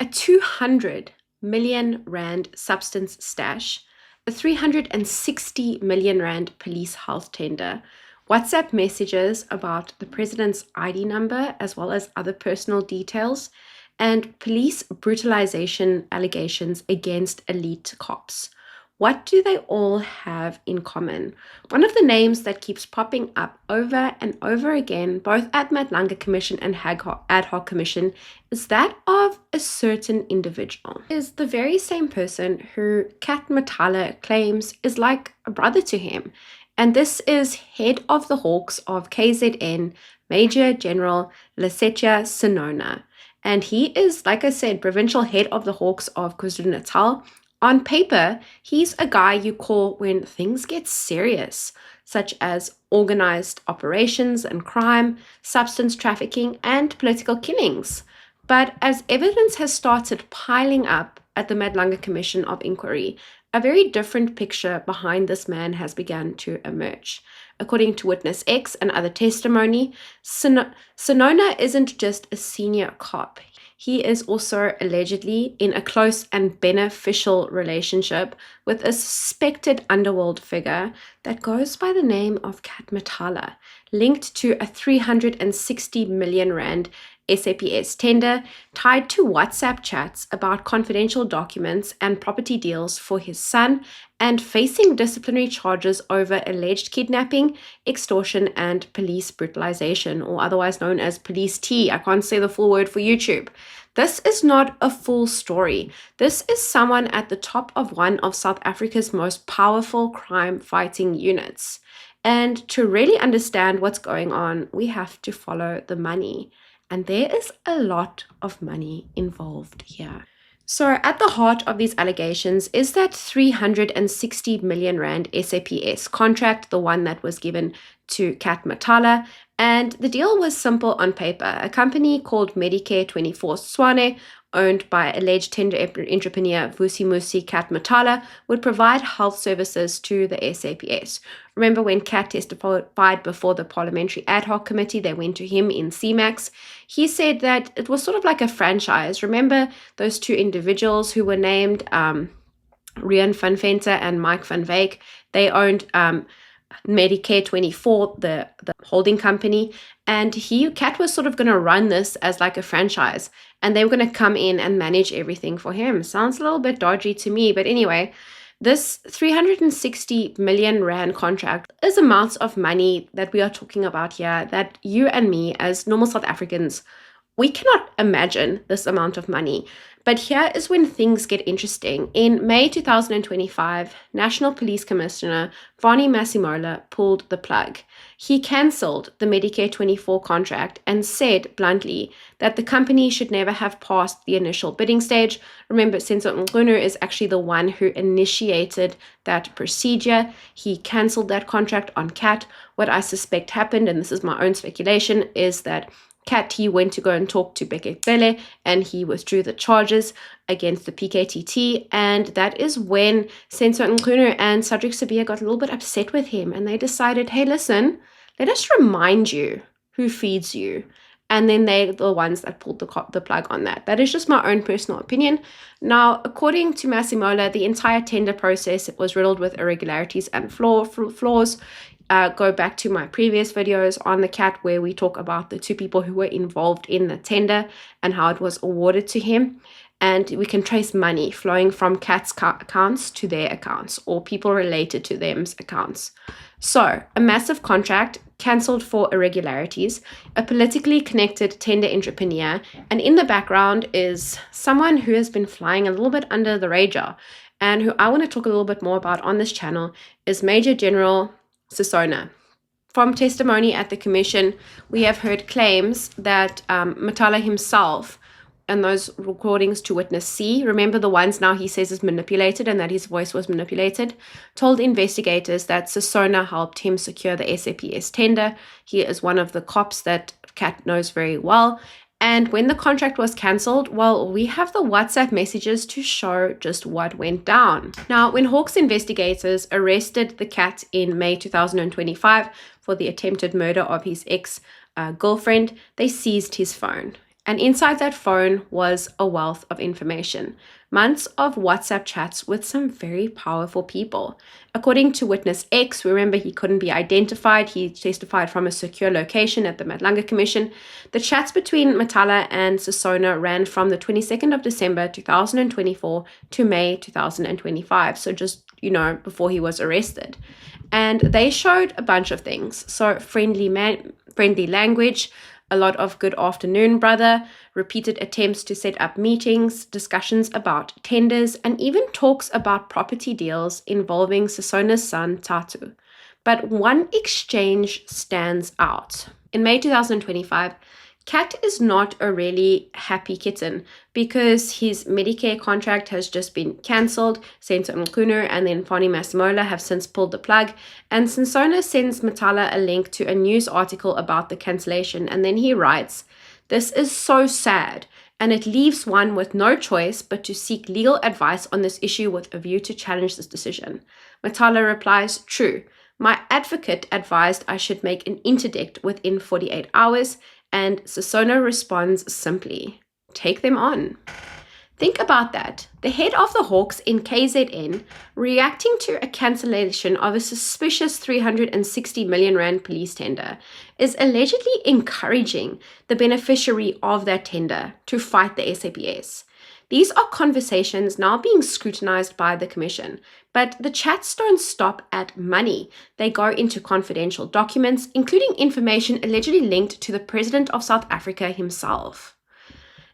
a 200 million rand substance stash, a 360 million rand police health tender, WhatsApp messages about the president's ID number as well as other personal details, and police brutalization allegations against elite cops. What do they all have in common? One of the names that keeps popping up over and over again, both at Madlanga Commission and Ad Hoc Commission, is that of a certain individual. It is the very same person who Matlala claims is like a brother to him. And this is head of the Hawks of KZN, Major General Lesetja Senona. And he is, like I said, provincial head of the Hawks of KwaZulu-Natal. On paper, he's a guy you call when things get serious, such as organized operations and crime, substance trafficking, and political killings. But as evidence has started piling up at the Madlanga Commission of Inquiry, a very different picture behind this man has begun to emerge. According to Witness X and other testimony, Senona isn't just a senior cop. He is also allegedly in a close and beneficial relationship with a suspected underworld figure that goes by the name of Matlala, linked to a 360 million rand SAPS tender tied to WhatsApp chats about confidential documents and property deals for his son, and facing disciplinary charges over alleged kidnapping, extortion, and police brutalization, or otherwise known as police T. I can't say the full word for YouTube. This is not a full story. This is someone at the top of one of South Africa's most powerful crime-fighting units. And to really understand what's going on, we have to follow the money. And there is a lot of money involved here. So at the heart of these allegations is that 360 million rand SAPS contract, the one that was given to Matlala. And the deal was simple on paper. A company called Medicare24 Swane, owned by alleged tender entrepreneur Vusimuzi Matlala, would provide health services to the SAPS. Remember when Kat testified before the Parliamentary Ad Hoc Committee, they went to him in CMAX. He said that it was sort of like a franchise. Remember those two individuals who were named Rian van Venter and Mike van Wyk? They owned Medicare24, the holding company, and Kat was sort of going to run this as like a franchise, and they were going to come in and manage everything for him. Sounds a little bit dodgy to me, but anyway, this 360 million rand contract is amounts of money that we are talking about here that you and me as normal South Africans, we cannot imagine this amount of money. But here is when things get interesting. In May 2025, National Police Commissioner Vani Masimola pulled the plug. He cancelled the Medicare24 contract and said bluntly that the company should never have passed the initial bidding stage. Remember, Mkhwanazi is actually the one who initiated that procedure. He cancelled that contract on Kat. What I suspect happened, and this is my own speculation, is that he went to go and talk to Bele, and he withdrew the charges against the PKTT, and that is when Mkhwanazi and Cedric Sabia got a little bit upset with him, and they decided, hey, listen, let us remind you who feeds you. And then they're the ones that pulled the plug on that. That is just my own personal opinion. Now, according to Masimola, the entire tender process was riddled with irregularities and flaws. Go back to my previous videos on the Cat where we talk about the two people who were involved in the tender and how it was awarded to him. And we can trace money flowing from Cat's accounts to their accounts, or people related to them's accounts. So, a massive contract cancelled for irregularities, a politically connected tender entrepreneur, and in the background is someone who has been flying a little bit under the radar, and who I want to talk a little bit more about on this channel is Major General Senona. From testimony at the commission, we have heard claims that Matlala himself, and those recordings to witness C, remember the ones now he says is manipulated and that his voice was manipulated, told investigators that Senona helped him secure the SAPS tender. He is one of the cops that Kat knows very well. And when the contract was cancelled, well, we have the WhatsApp messages to show just what went down. Now, when Hawks investigators arrested the Cat in May 2025 for the attempted murder of his ex-girlfriend, they seized his phone. And inside that phone was a wealth of information. Months of WhatsApp chats with some very powerful people. According to witness X, remember he couldn't be identified. He testified from a secure location at the Madlanga Commission. The chats between Matlala and Senona ran from the 22nd of December 2024 to May 2025. So just, before he was arrested. And they showed a bunch of things. So friendly language, a lot of good afternoon, brother, repeated attempts to set up meetings, discussions about tenders, and even talks about property deals involving Sesona's son, Tatu. But one exchange stands out. In May 2025, Kat is not a really happy kitten because his Medicare contract has just been cancelled. Senator Mkhwanazi and then Fani Masimola have since pulled the plug. And Senona sends Matlala a link to a news article about the cancellation. And then he writes, "This is so sad. And it leaves one with no choice but to seek legal advice on this issue with a view to challenge this decision." Matlala replies, "True. My advocate advised I should make an interdict within 48 hours. And Senona responds simply, "Take them on." Think about that. The head of the Hawks in KZN reacting to a cancellation of a suspicious 360 million rand police tender is allegedly encouraging the beneficiary of that tender to fight the SAPS. These are conversations now being scrutinized by the commission, but the chats don't stop at money. They go into confidential documents, including information allegedly linked to the president of South Africa himself.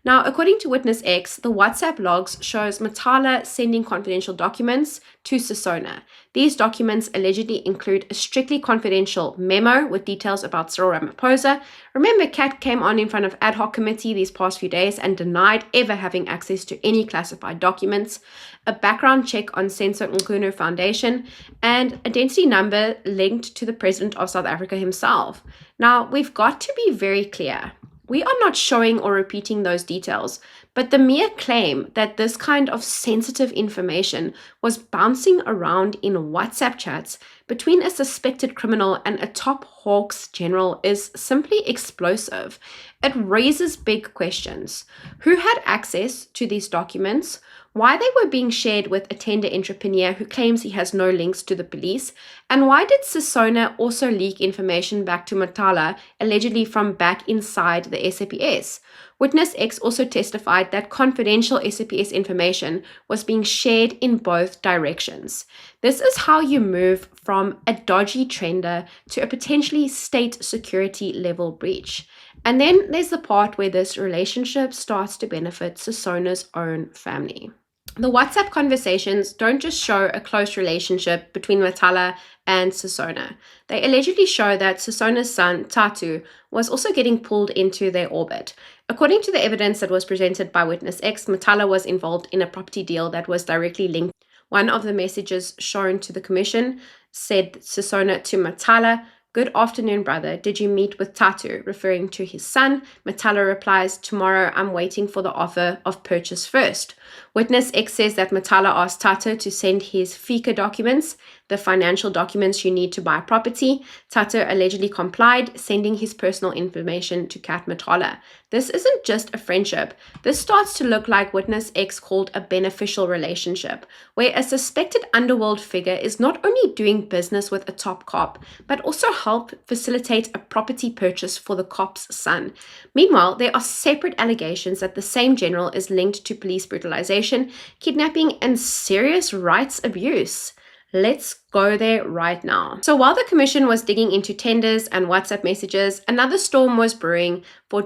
Now, according to Witness X, the WhatsApp logs shows Matlala sending confidential documents to Senona. These documents allegedly include a strictly confidential memo with details about Cyril Ramaphosa. Remember, Kat came on in front of ad hoc committee these past few days and denied ever having access to any classified documents, a background check on Senator Mkhwanazi Foundation, and identity number linked to the president of South Africa himself. Now, we've got to be very clear. We are not showing or repeating those details, but the mere claim that this kind of sensitive information was bouncing around in WhatsApp chats between a suspected criminal and a top Hawks general is simply explosive. It raises big questions. Who had access to these documents? Why they were being shared with a tender entrepreneur who claims he has no links to the police, and why did Senona also leak information back to Matlala, allegedly from back inside the SAPS? Witness X also testified that confidential SAPS information was being shared in both directions. This is how you move from a dodgy trender to a potentially state security level breach. And then there's the part where this relationship starts to benefit Sesona's own family. The WhatsApp conversations don't just show a close relationship between Matlala and Senona. They allegedly show that Sesona's son, Tatu, was also getting pulled into their orbit. According to the evidence that was presented by Witness X, Matlala was involved in a property deal that was directly linked. One of the messages shown to the commission said Senona to Matlala, "Good afternoon, brother. Did you meet with Tatu?" referring to his son. Matlala replies, "Tomorrow I'm waiting for the offer of purchase first." Witness X says that Matlala asked Tatu to send his FICA documents, the financial documents you need to buy property. Tatu allegedly complied, sending his personal information to Kat Matlala. This isn't just a friendship. This starts to look like Witness X called a beneficial relationship, where a suspected underworld figure is not only doing business with a top cop, but also help facilitate a property purchase for the cop's son. Meanwhile, there are separate allegations that the same general is linked to police brutalization, kidnapping, and serious rights abuse. Let's go there right now. So while the commission was digging into tenders and WhatsApp messages, another storm was brewing for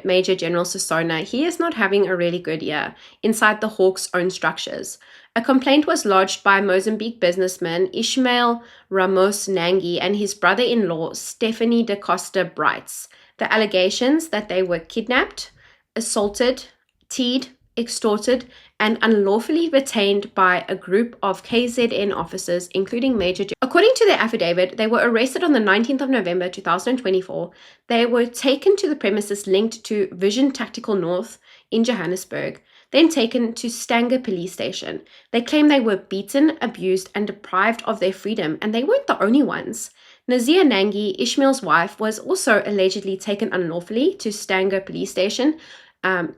Major General Senona. He is not having a really good year inside the Hawks' own structures. A complaint was lodged by Mozambique businessman Ishmael Ramos Nangi and his brother-in-law Stephanie da Costa Brights. The allegations that they were kidnapped, assaulted, teed, extorted, and unlawfully retained by a group of KZN officers, including Major General. According to their affidavit, they were arrested on the 19th of November 2024. They were taken to the premises linked to Vision Tactical North in Johannesburg, then taken to Stanger Police Station. They claim they were beaten, abused, and deprived of their freedom, and they weren't the only ones. Nazia Nangi, Ishmael's wife, was also allegedly taken unlawfully to Stanger Police Station.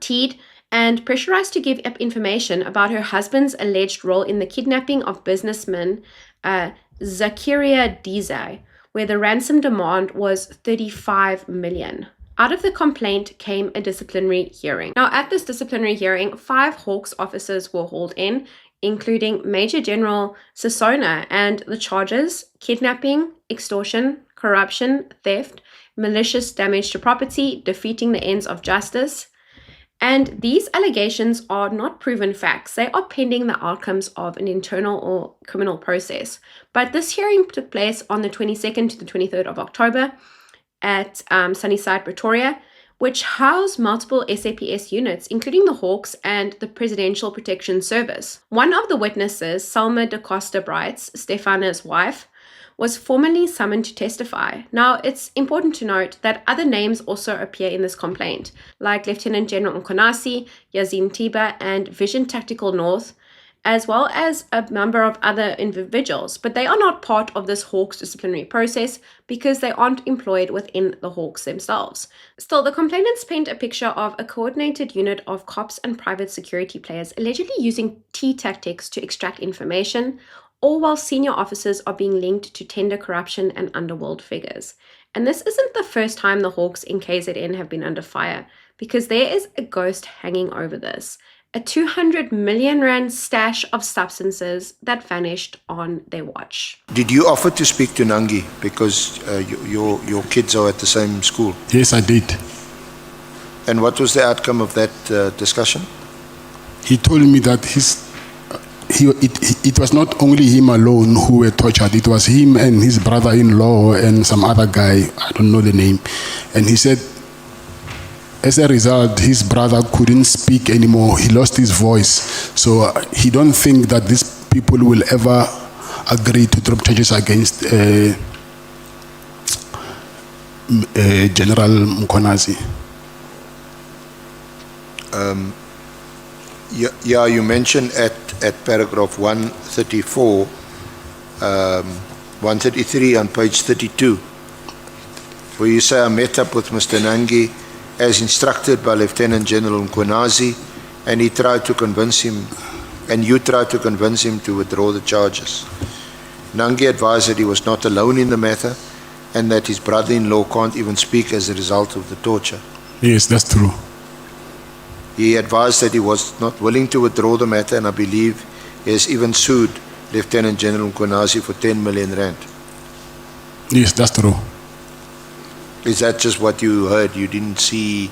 Teed, and pressurized to give up information about her husband's alleged role in the kidnapping of businessman Zakaria Dizay, where the ransom demand was 35 million. Out of the complaint came a disciplinary hearing. Now, at this disciplinary hearing, 5 Hawks officers were hauled in, including Major General Senona, and the charges: kidnapping, extortion, corruption, theft, malicious damage to property, defeating the ends of justice. And these allegations are not proven facts. They are pending the outcomes of an internal or criminal process. But this hearing took place on the 22nd to the 23rd of October at Sunnyside, Pretoria, which housed multiple SAPS units, including the Hawks and the Presidential Protection Service. One of the witnesses, Salma da Costa Brights, Stefana's wife, was formally summoned to testify. Now, it's important to note that other names also appear in this complaint, like Lieutenant General Mkhwanazi, Yazin Tiba, and Vision Tactical North, as well as a number of other individuals, but they are not part of this Hawks disciplinary process because they aren't employed within the Hawks themselves. Still, the complainants paint a picture of a coordinated unit of cops and private security players allegedly using T tactics to extract information, all while senior officers are being linked to tender corruption and underworld figures. And this isn't the first time the Hawks in KZN have been under fire, because there is a ghost hanging over this. A 200 million rand stash of substances that vanished on their watch. Did you offer to speak to Nangi because your kids are at the same school? Yes, I did. And what was the outcome of that discussion? He told me that it was not only him alone who were tortured. It was him and his brother-in-law and some other guy, I don't know the name. And he said, as a result, his brother couldn't speak anymore. He lost his voice. So he don't think that these people will ever agree to drop charges against General Mkhwanazi. Yeah, you mentioned at paragraph 134, 133 on page 32, where you say, I met up with Mr. Nangi as instructed by Lieutenant General Mkhwanazi, and he tried to convince him, and you tried to convince him to withdraw the charges. Nangi advised that he was not alone in the matter, and that his brother-in-law can't even speak as a result of the torture. Yes, that's true. He advised that he was not willing to withdraw the matter, and I believe he has even sued Lieutenant General Mkhwanazi for 10 million rand. Yes, that's true. Is that just what you heard? You didn't see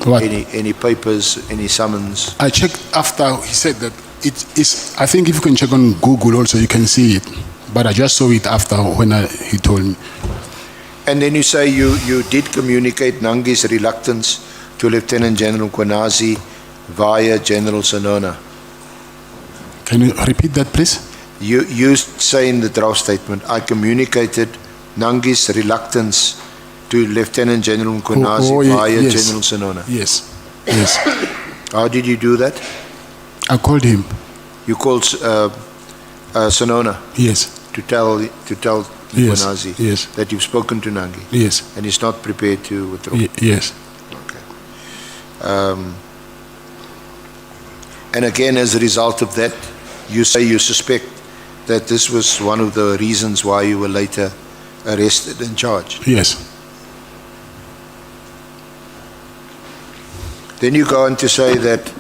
any papers, any summons? I checked after he said that it is. I think if you can check on Google also, you can see it. But I just saw it after when he told me. And then you say you did communicate Nangi's reluctance to Lieutenant General Mkhwanazi via General Senona. Can you repeat that, please? You say in the draft statement, I communicated Nangi's reluctance to Lieutenant General Mkhwanazi via yes. General Senona. Yes, yes. How did you do that? I called him. You called Senona? Yes. To tell Mkhwanazi yes. that you've spoken to Nangi? Yes. And he's not prepared to withdraw? Yes. Okay. And again, as a result of that, you say you suspect that this was one of the reasons why you were later arrested and charged? Yes. Then you go on to say that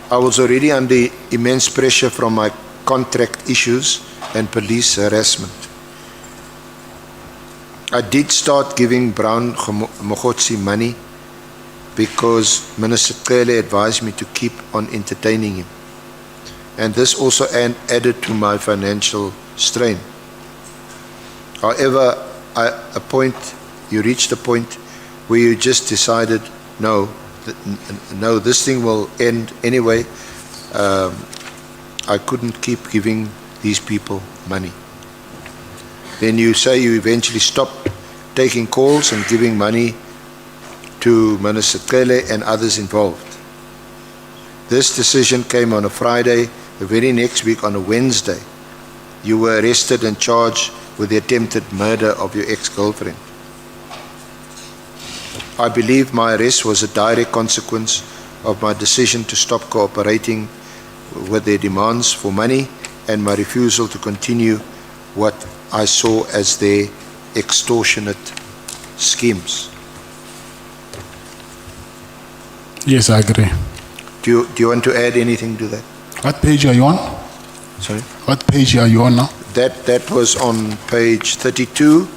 I was already under immense pressure from my contract issues and police harassment. I did start giving Brown Mogotsi money because Minister Carri advised me to keep on entertaining him. And this also added to my financial strain. However, you reached a point where you just decided, no, this thing will end anyway. I couldn't keep giving these people money. Then you say you eventually stopped taking calls and giving money to Minister Carri and others involved. This decision came on a Friday. The very next week, on a Wednesday, you were arrested and charged with the attempted murder of your ex-girlfriend. I believe my arrest was a direct consequence of my decision to stop cooperating with their demands for money and my refusal to continue what I saw as their extortionate schemes. Yes, I agree. Do you want to add anything to that? What page are you on? Sorry? What page are you on now? That was on page 32,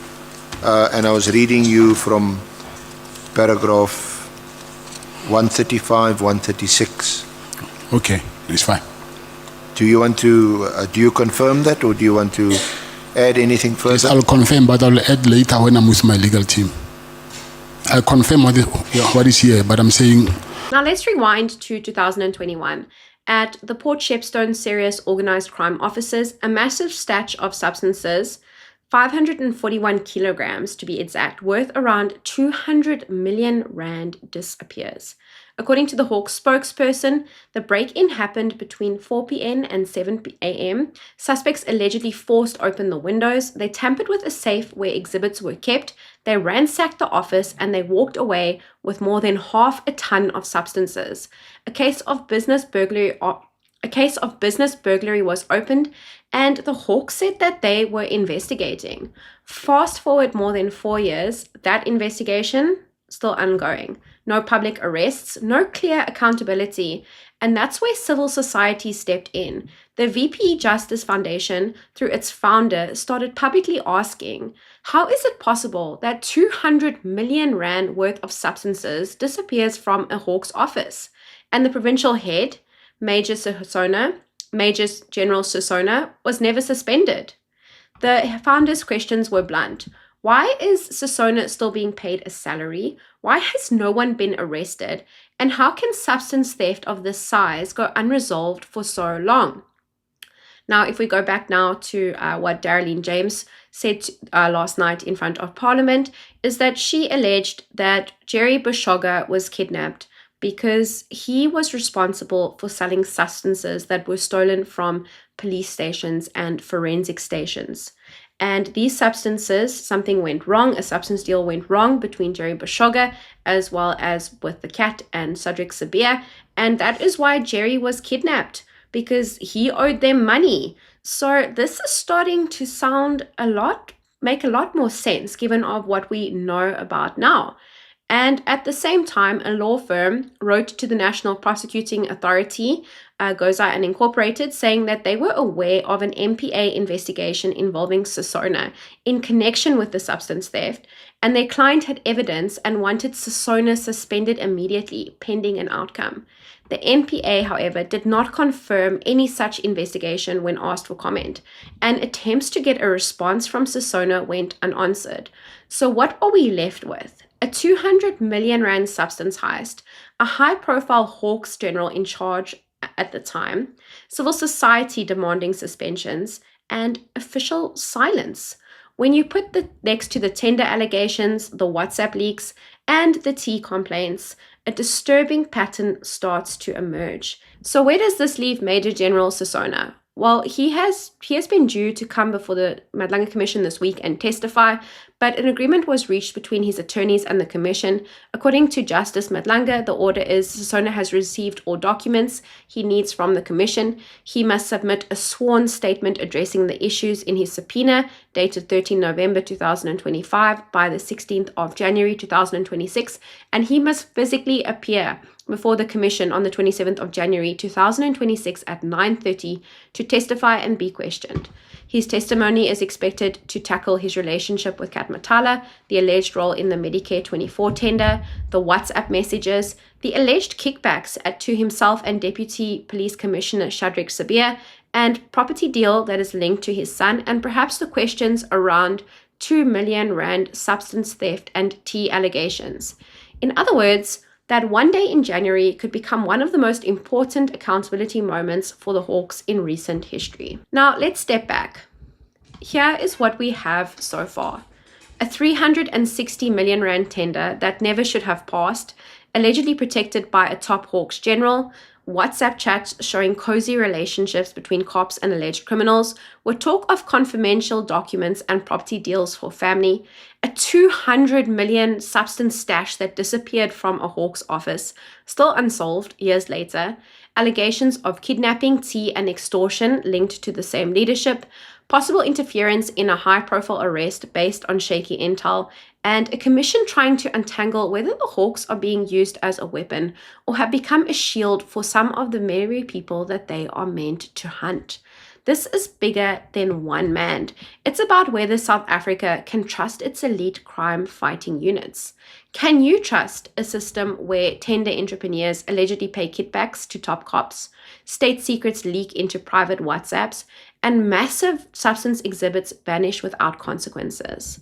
and I was reading you from paragraph 135, 136. Okay, it's fine. Do you want to, do you confirm that, or do you want to add anything Yes, further? I'll confirm, but I'll add later when I'm with my legal team. I'll confirm what is here, but I'm saying... Now let's rewind to 2021. At the Port Shepstone Serious Organised Crime Offices, a massive stash of substances, 541 kilograms to be exact, worth around 200 million rand disappears. According to the Hawks spokesperson, the break-in happened between 4 p.m. and 7 a.m. Suspects allegedly forced open the windows, they tampered with a safe where exhibits were kept, they ransacked the office, and they walked away with more than half a ton of substances. A case of business burglary was opened, and the Hawks said that they were investigating. Fast forward more than 4 years, that investigation still ongoing. No public arrests, no clear accountability, and that's where civil society stepped in. The VP Justice Foundation, through its founder, started publicly asking, how is it possible that 200 million rand worth of substances disappears from a Hawks office? And the provincial head, Major General Senona, was never suspended. The founder's questions were blunt. Why is Senona still being paid a salary? Why has no one been arrested? And how can substance theft of this size go unresolved for so long? Now, if we go back now to what Darlene James said last night in front of Parliament, is that she alleged that Jerry Bushoga was kidnapped because he was responsible for selling substances that were stolen from police stations and forensic stations. And these substances, something went wrong, a substance deal went wrong between Jerry Bushoga as well as with the cat and Cedric Sabia, and that is why Jerry was kidnapped, because he owed them money. So this is starting to make a lot more sense given of what we know about now. And at the same time, a law firm wrote to the National Prosecuting Authority, Goza Incorporated, saying that they were aware of an MPA investigation involving Senona in connection with the substance theft, and their client had evidence and wanted Senona suspended immediately, pending an outcome. The NPA, however, did not confirm any such investigation when asked for comment, and attempts to get a response from Senona went unanswered. So what are we left with? A 200 million rand substance heist, a high-profile Hawks general in charge at the time, civil society demanding suspensions, and official silence. When you put next to the tender allegations, the WhatsApp leaks, and the tea complaints, a disturbing pattern starts to emerge. So where does this leave Major General Senona? Well, he has been due to come before the Madlanga Commission this week and testify, but an agreement was reached between his attorneys and the Commission. According to Justice Madlanga, the order is Senona has received all documents he needs from the Commission. He must submit a sworn statement addressing the issues in his subpoena, dated 13 November 2025 by the 16th of January 2026, and he must physically appear before the Commission on the 27th of January 2026 at 9:30 to testify and be questioned. His testimony is expected to tackle his relationship with Matlala, the alleged role in the Medicare 24 tender, the WhatsApp messages, the alleged kickbacks to himself and Deputy Police Commissioner Cedric Sabia, and property deal that is linked to his son, and perhaps the questions around 2 million rand substance theft and tea allegations. In other words, that one day in January could become one of the most important accountability moments for the Hawks in recent history. Now, let's step back. Here is what we have so far. A 360 million rand tender that never should have passed, allegedly protected by a top Hawks general, WhatsApp chats showing cozy relationships between cops and alleged criminals, with talk of confidential documents and property deals for family, a 200 million substance stash that disappeared from a Hawks office, still unsolved years later, allegations of kidnapping, tea, and extortion linked to the same leadership, possible interference in a high-profile arrest based on shaky intel, and a commission trying to untangle whether the Hawks are being used as a weapon or have become a shield for some of the very people that they are meant to hunt. This is bigger than one man. It's about whether South Africa can trust its elite crime-fighting units. Can you trust a system where tender entrepreneurs allegedly pay kickbacks to top cops, state secrets leak into private WhatsApps, and massive substance exhibits vanish without consequences?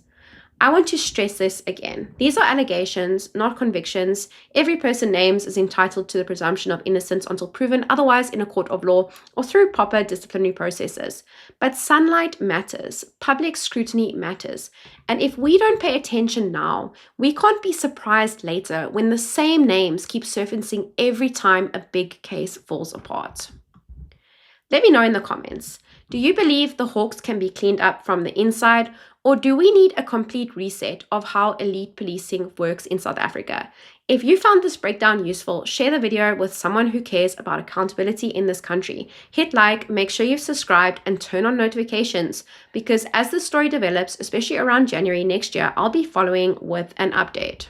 I want to stress this again. These are allegations, not convictions. Every person named is entitled to the presumption of innocence until proven otherwise in a court of law or through proper disciplinary processes. But sunlight matters. Public scrutiny matters. And if we don't pay attention now, we can't be surprised later when the same names keep surfacing every time a big case falls apart. Let me know in the comments. Do you believe the Hawks can be cleaned up from the inside, or do we need a complete reset of how elite policing works in South Africa? If you found this breakdown useful, share the video with someone who cares about accountability in this country. Hit like, make sure you've subscribed, and turn on notifications, because as the story develops, especially around January next year, I'll be following with an update.